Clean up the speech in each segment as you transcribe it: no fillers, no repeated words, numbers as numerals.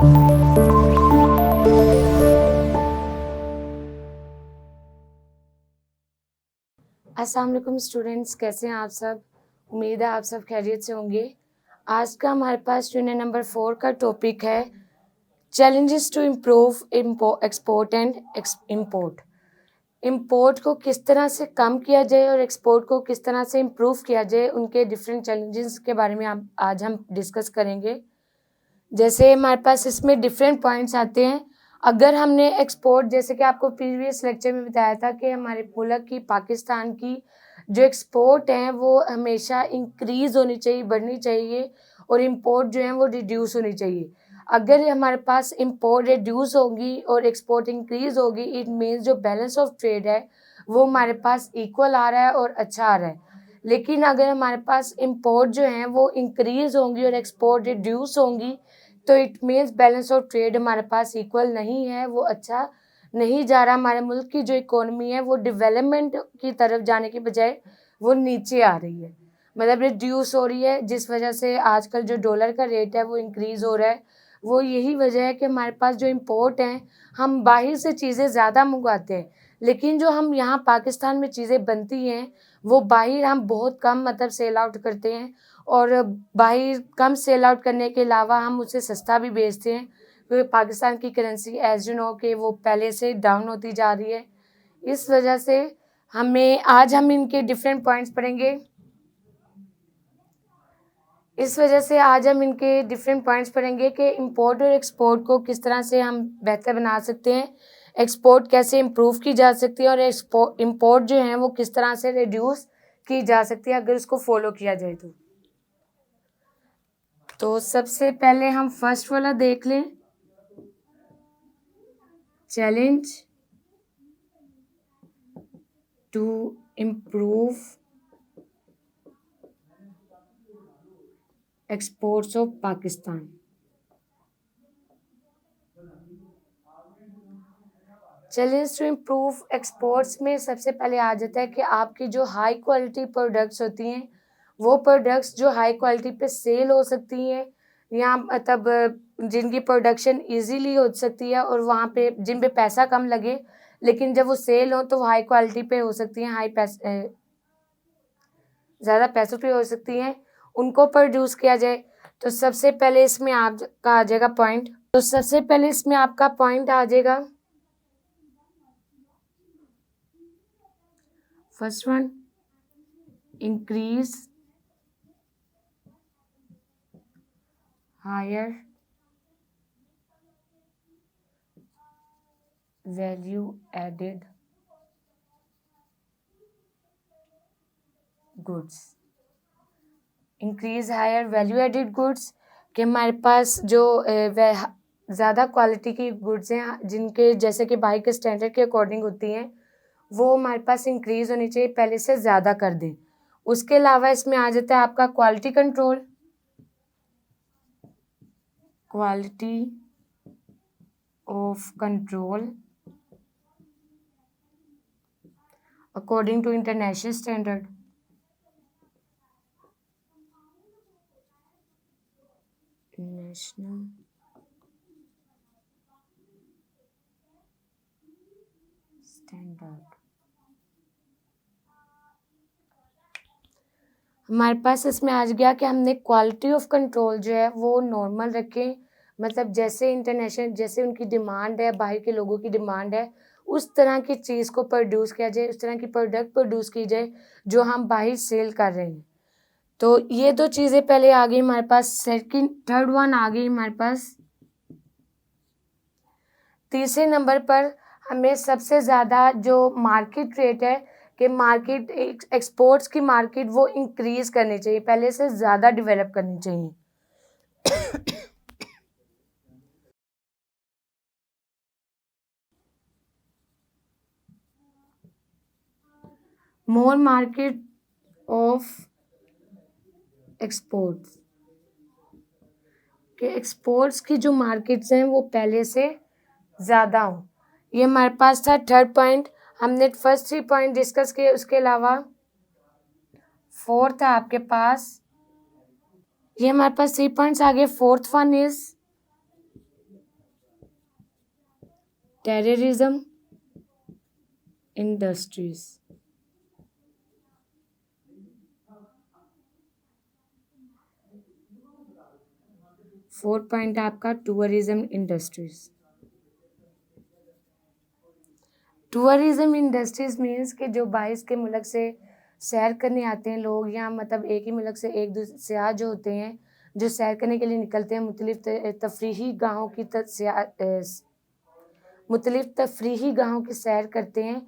अस्सलाम वालेकुम स्टूडेंट्स, कैसे हैं आप सब। उम्मीद है आप सब खैरियत से होंगे। आज का हमारे पास यूनिट नंबर 4 का टॉपिक है challenges to improve export and import. Import को किस तरह से कम किया जाए और एक्सपोर्ट को किस तरह से इम्प्रूव किया जाए, उनके डिफरेंट चैलेंजेस के बारे में आज हम डिस्कस करेंगे। जैसे हमारे पास इसमें डिफरेंट पॉइंट्स आते हैं। अगर हमने एक्सपोर्ट, जैसे कि आपको प्रीवियस लेक्चर में बताया था कि हमारे मुल्क की, पाकिस्तान की जो एक्सपोर्ट हैं वो हमेशा इंक्रीज़ होनी चाहिए, बढ़नी चाहिए, और इम्पोर्ट जो है वो रिड्यूस होनी चाहिए। अगर हमारे पास इम्पोर्ट रिड्यूस होगी और एक्सपोर्ट इंक्रीज़ होगी, इट मीन्स जो बैलेंस ऑफ ट्रेड है वो हमारे पास इक्वल आ रहा है और अच्छा आ रहा है। लेकिन अगर हमारे पास इम्पोर्ट जो है वो इंक्रीज़ होंगी और एक्सपोर्ट रिड्यूस होंगी, तो it means balance of trade हमारे पास इक्वल नहीं है, वो अच्छा नहीं जा रहा। हमारे मुल्क की जो इकोनॉमी है वो डेवलपमेंट की तरफ जाने की बजाय वो नीचे आ रही है, मतलब रिड्यूस हो रही है, जिस वजह से आजकल जो डॉलर का रेट है वो इंक्रीज़ हो रहा है। वो यही वजह है कि हमारे पास जो इम्पोर्ट हैं, हम बाहर से चीज़ें ज़्यादा मंगवाते हैं, लेकिन जो हम यहाँ पाकिस्तान में चीज़ें बनती हैं वो बाहर हम बहुत कम मतलब सेल आउट करते हैं, और बाहर कम सेल आउट करने के अलावा हम उसे सस्ता भी बेचते हैं, क्योंकि पाकिस्तान की करेंसी एज यू नो कि वो पहले से डाउन होती जा रही है। इस वजह से आज हम इनके डिफरेंट पॉइंट्स पढ़ेंगे। इस वजह से आज हम इनके डिफरेंट पॉइंट्स पढ़ेंगे कि इंपोर्ट और एक्सपोर्ट को किस तरह से हम बेहतर बना सकते हैं, एक्सपोर्ट कैसे इम्प्रूव की जा सकती है, और इंपोर्ट जो है वो किस तरह से रिड्यूस की जा सकती है अगर उसको फॉलो किया जाए तो सबसे पहले हम फर्स्ट वाला देख लें, challenge to improve exports of Pakistan. Challenge to improve exports में सबसे पहले आ जाता है कि आपकी जो हाई क्वालिटी प्रोडक्ट्स होती हैं, वो प्रोडक्ट्स जो हाई क्वालिटी पे सेल हो सकती हैं, या मतलब जिनकी प्रोडक्शन इजीली हो सकती है और वहाँ पे जिन पे पैसा कम लगे, लेकिन जब वो सेल हो तो वो हाई क्वालिटी पे हो सकती हैं, ज़्यादा पैसों पे हो सकती हैं, उनको प्रोड्यूस किया जाए। तो सबसे पहले इसमें आपका आ जाएगा पॉइंट, तो सबसे पहले इसमें आपका पॉइंट आ जाएगा first one, increase higher value added goods. Increase higher value added goods कि हमारे पास जो ज़्यादा क्वालिटी की गुड्स हैं, जिनके जैसे कि बाई के स्टैंडर्ड के अकॉर्डिंग होती हैं, वो हमारे पास इंक्रीज होनी चाहिए, पहले से ज़्यादा कर दें। उसके अलावा इसमें आ जाता है आपका quality control, quality of control according to international standard. National standard. हमारे पास इसमें आ गया कि हमने क्वालिटी ऑफ कंट्रोल जो है वो नॉर्मल रखें, मतलब जैसे इंटरनेशनल, जैसे उनकी डिमांड है, बाहर के लोगों की डिमांड है, उस तरह की चीज़ को प्रोड्यूस किया जाए, उस तरह की प्रोडक्ट प्रोड्यूस की जाए जो हम बाहर सेल कर रहे हैं। तो ये दो चीज़ें पहले आ गई हमारे पास। सेकंड, थर्ड वन आ गई हमारे पास। तीसरे नंबर पर हमें सबसे ज़्यादा जो मार्केट रेट है कि मार्केट एक्सपोर्ट्स की मार्केट वो इंक्रीज़ करनी चाहिए, पहले से ज़्यादा डेवलप करनी चाहिए। मोर मार्केट ऑफ एक्सपोर्ट्स कि एक्सपोर्ट्स की जो मार्केट्स हैं वो पहले से ज़्यादा हो। ये हमारे पास था थर्ड पॉइंट। हमने फर्स्ट 3 पॉइंट डिस्कस किए, उसके अलावा फोर्थ है आपके पास, ये हमारे पास 3 पॉइंट्स आ गए। Fourth one is terrorism industries. 4 point आपका tourism industries. Tourism industries means कि जो बाहर के मुल्क से सैर करने आते हैं लोग, या मतलब एक ही मुल्क से एक दूसरे सयाह जो होते हैं, जो सैर करने के लिए निकलते हैं, मुख्तलिफ तफरीही गाहों की सैर करते हैं,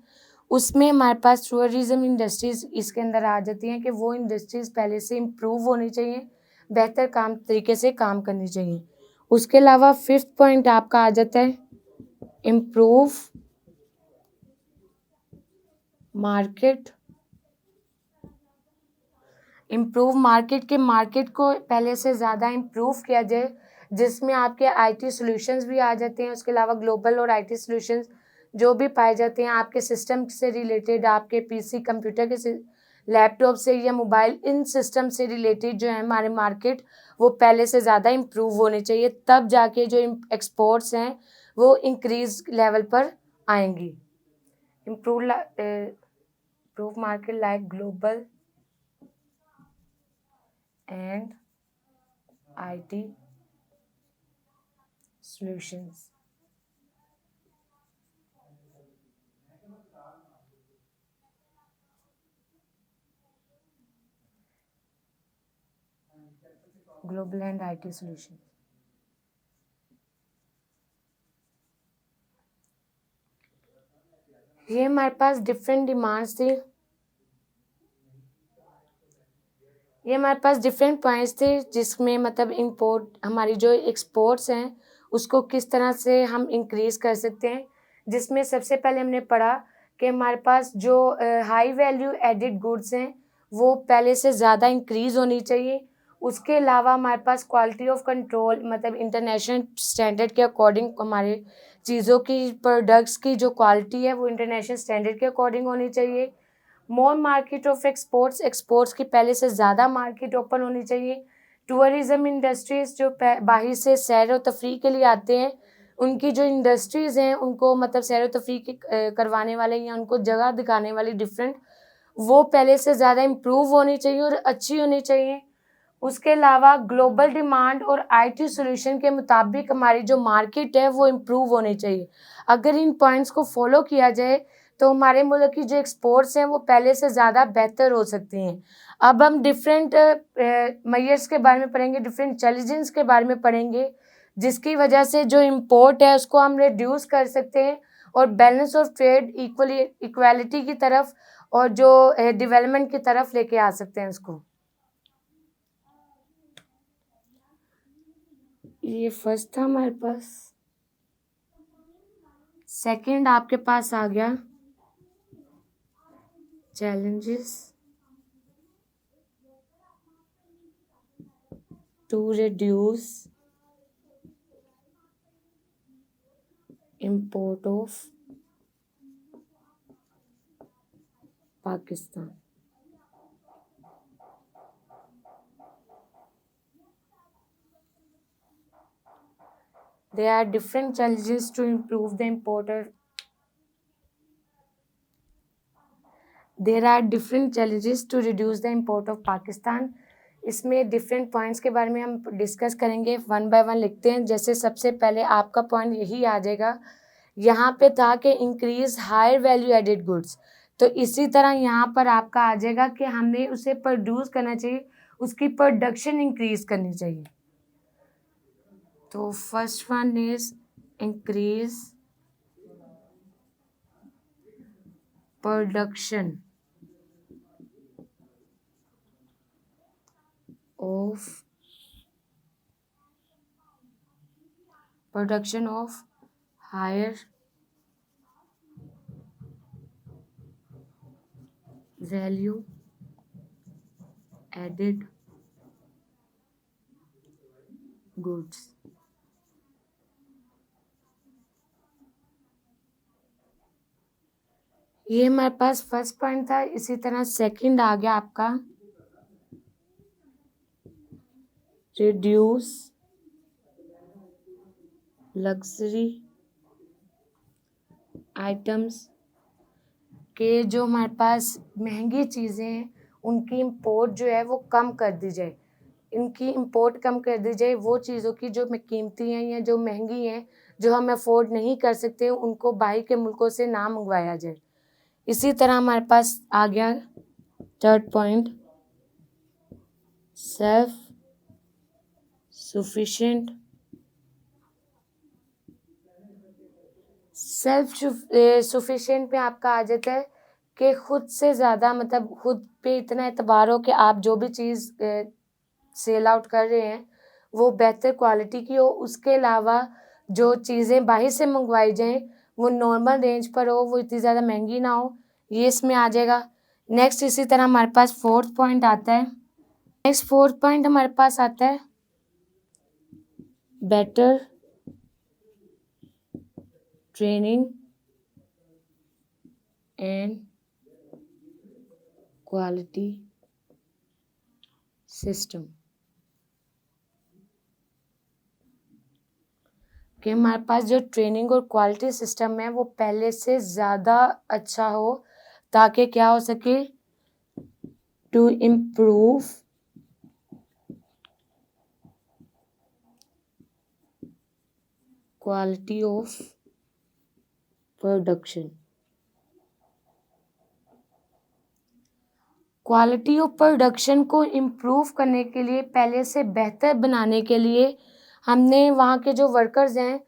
उसमें हमारे पास टूरिज्म इंडस्ट्रीज़ इसके अंदर आ जाती हैं कि वो इंडस्ट्रीज़ पहले से इम्प्रूव होनी चाहिए, बेहतर काम तरीके से काम करनी चाहिए। उसके अलावा 5th पॉइंट आपका आ जाता है इम्प्रूव मार्केट। इम्प्रूव मार्केट के मार्केट को पहले से ज़्यादा इम्प्रूव किया जाए, जिसमें आपके आईटी सॉल्यूशंस भी आ जाते हैं। उसके अलावा ग्लोबल और आईटी सॉल्यूशंस जो भी पाए जाते हैं आपके सिस्टम से रिलेटेड, आपके पीसी कंप्यूटर के लैपटॉप से या मोबाइल, इन सिस्टम से रिलेटेड जो है हमारे मार्केट, वो पहले से ज़्यादा इम्प्रूव होने चाहिए, तब जाके जो एक्सपोर्ट्स हैं वो इंक्रीज लेवल पर आएंगी। Improve market like global and IT solutions. Global and IT solutions. ये हमारे पास डिफरेंट डिमांड्स थी, ये हमारे पास डिफरेंट पॉइंट्स थे, जिसमें मतलब इंपोर्ट हमारी जो एक्सपोर्ट्स हैं उसको किस तरह से हम इंक्रीज़ कर सकते हैं। जिसमें सबसे पहले हमने पढ़ा कि हमारे पास जो हाई वैल्यू एडिड गुड्स हैं वो पहले से ज़्यादा इंक्रीज़ होनी चाहिए। उसके अलावा हमारे पास क्वालिटी ऑफ कंट्रोल, मतलब इंटरनेशनल स्टैंडर्ड के अकॉर्डिंग हमारे चीज़ों की, प्रोडक्ट्स की जो क्वालिटी है वो इंटरनेशनल स्टैंडर्ड के अकॉर्डिंग होनी चाहिए। मोर मार्केट ऑफ एक्सपोर्ट्स की पहले से ज़्यादा मार्केट ओपन होनी चाहिए। टूरिज्म इंडस्ट्रीज़ जो बाहर से सैर व तफरीह के लिए आते हैं, उनकी जो इंडस्ट्रीज़ हैं उनको मतलब सैर व तफरीह की करवाने वाले या उनको जगह दिखाने वाली डिफरेंट, वो पहले से ज़्यादा इम्प्रूव होनी चाहिए और अच्छी होनी चाहिए। उसके अलावा ग्लोबल डिमांड और आईटी सॉल्यूशन के मुताबिक हमारी जो मार्केट है वो इम्प्रूव होनी चाहिए। अगर इन पॉइंट्स को फॉलो किया जाए तो हमारे मुल्क की जो एक्सपोर्ट्स हैं वो पहले से ज़्यादा बेहतर हो सकती हैं। अब हम डिफरेंट मेजर्स के बारे में पढ़ेंगे, डिफरेंट चैलेंजेस के बारे में पढ़ेंगे, जिसकी वजह से जो इम्पोर्ट है उसको हम रिड्यूस कर सकते हैं और बैलेंस ऑफ ट्रेड इक्वालिटी की तरफ और जो डेवलपमेंट की तरफ लेके आ सकते हैं उसको। ये फर्स्ट था हमारे पास। सेकंड आपके पास आ गया challenges to reduce import of Pakistan. There are different challenges to improve the importer. There are different challenges to reduce the import of Pakistan. इसमें डिफरेंट पॉइंट्स के बारे में हम डिस्कस करेंगे, वन बाय वन लिखते हैं। जैसे सबसे पहले आपका पॉइंट यही आ जाएगा, यहाँ पे था कि increase higher value added goods, तो इसी तरह यहाँ पर आपका आ जाएगा कि हमें उसे प्रोड्यूस करना चाहिए, उसकी प्रोडक्शन इंक्रीज करनी चाहिए। तो first one is increase production of higher value added goods. ये हमारे पास फर्स्ट पॉइंट था। इसी तरह सेकंड आ गया आपका रिड्यूस लग्जरी आइटम्स के जो हमारे पास महंगी चीज़ें हैं उनकी इम्पोर्ट जो है वो कम कर दी जाए, इनकी इम्पोर्ट कम कर दी जाए। वो चीज़ों की जो कीमती हैं या जो महंगी हैं, जो हम अफोर्ड नहीं कर सकते, उनको बाहर के मुल्कों से ना मंगवाया जाए। इसी तरह हमारे पास आ गया third point, self sufficient. Self sufficient में आपका आ जाता है कि खुद से ज़्यादा, मतलब खुद पे इतना एतबार हो कि आप जो भी चीज़ सेल आउट कर रहे हैं वो बेहतर क्वालिटी की हो। उसके अलावा जो चीज़ें बाहर से मंगवाई जाएं वो नॉर्मल रेंज पर हो, वो इतनी ज़्यादा महंगी ना हो, ये इसमें आ जाएगा। नेक्स्ट इसी तरह हमारे पास फोर्थ पॉइंट आता है। नेक्स्ट फोर्थ पॉइंट हमारे पास आता है better training and quality system. कि हमारे पास जो ट्रेनिंग और क्वालिटी सिस्टम है वो पहले से ज़्यादा अच्छा हो, ताकि क्या हो सके, to improve quality of production. Quality of production को इम्प्रूव करने के लिए, पहले से बेहतर बनाने के लिए हमने वहाँ के जो वर्कर्स हैं,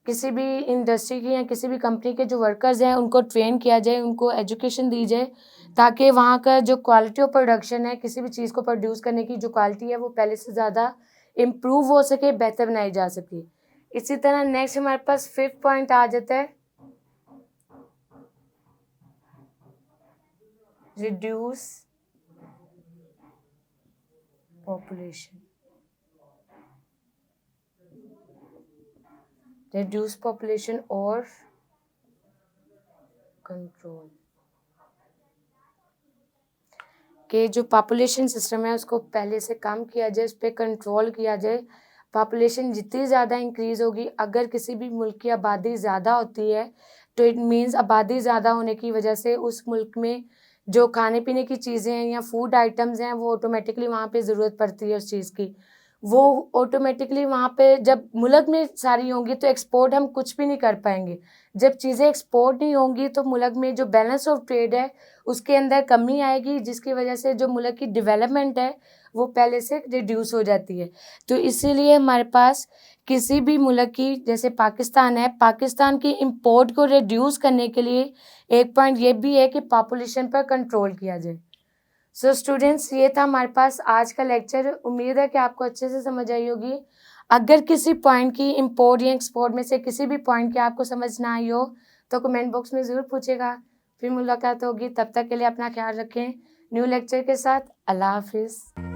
किसी भी इंडस्ट्री की या किसी भी कंपनी के जो वर्कर्स हैं उनको ट्रेन किया जाए, उनको एजुकेशन दी जाए, ताकि वहाँ का जो क्वालिटी ऑफ प्रोडक्शन है, किसी भी चीज़ को प्रोड्यूस करने की जो क्वालिटी है वो पहले से ज़्यादा इम्प्रूव हो सके, बेहतर बनाई जा सके। इसी तरह नेक्स्ट हमारे पास फिफ्थ पॉइंट आ जाता है रिड्यूस पॉपुलेशन। रिड्यूस पॉपुलेशन और कंट्रोल। कि जो पॉपुलेशन सिस्टम है उसको पहले से कम किया जाए, उस पर कंट्रोल किया जाए। पॉपुलेशन जितनी ज़्यादा इंक्रीज़ होगी, अगर किसी भी मुल्क की आबादी ज़्यादा होती है तो इट मीन्स आबादी ज़्यादा होने की वजह से उस मुल्क में जो खाने पीने की चीज़ें हैं या फूड आइटम्स हैं वो ऑटोमेटिकली वहाँ पे ज़रूरत पड़ती है उस चीज़ की। वो ऑटोमेटिकली वहाँ पे जब मुल्क में सारी होंगी तो एक्सपोर्ट हम कुछ भी नहीं कर पाएंगे। जब चीज़ें एक्सपोर्ट नहीं होंगी तो मुल्क में जो बैलेंस ऑफ ट्रेड है उसके अंदर कमी आएगी, जिसकी वजह से जो मुल्क की डेवलपमेंट है वो पहले से रिड्यूस हो जाती है। तो इसीलिए हमारे पास किसी भी मुल्क की, जैसे पाकिस्तान है, पाकिस्तान की इंपोर्ट को रिड्यूस करने के लिए एक पॉइंट ये भी है कि पॉपुलेशन पर कंट्रोल किया जाए। सो स्टूडेंट्स, ये था हमारे पास आज का लेक्चर। उम्मीद है कि आपको अच्छे से समझ आई होगी। अगर किसी पॉइंट की, इंपोर्ट या एक्सपोर्ट में से किसी भी पॉइंट की आपको समझ ना आई हो तो कमेंट बॉक्स में ज़रूर पूछेगा। फिर मुलाकात होगी, तब तक के लिए अपना ख्याल रखें न्यू लेक्चर के साथ। अल्लाह हाफिज़।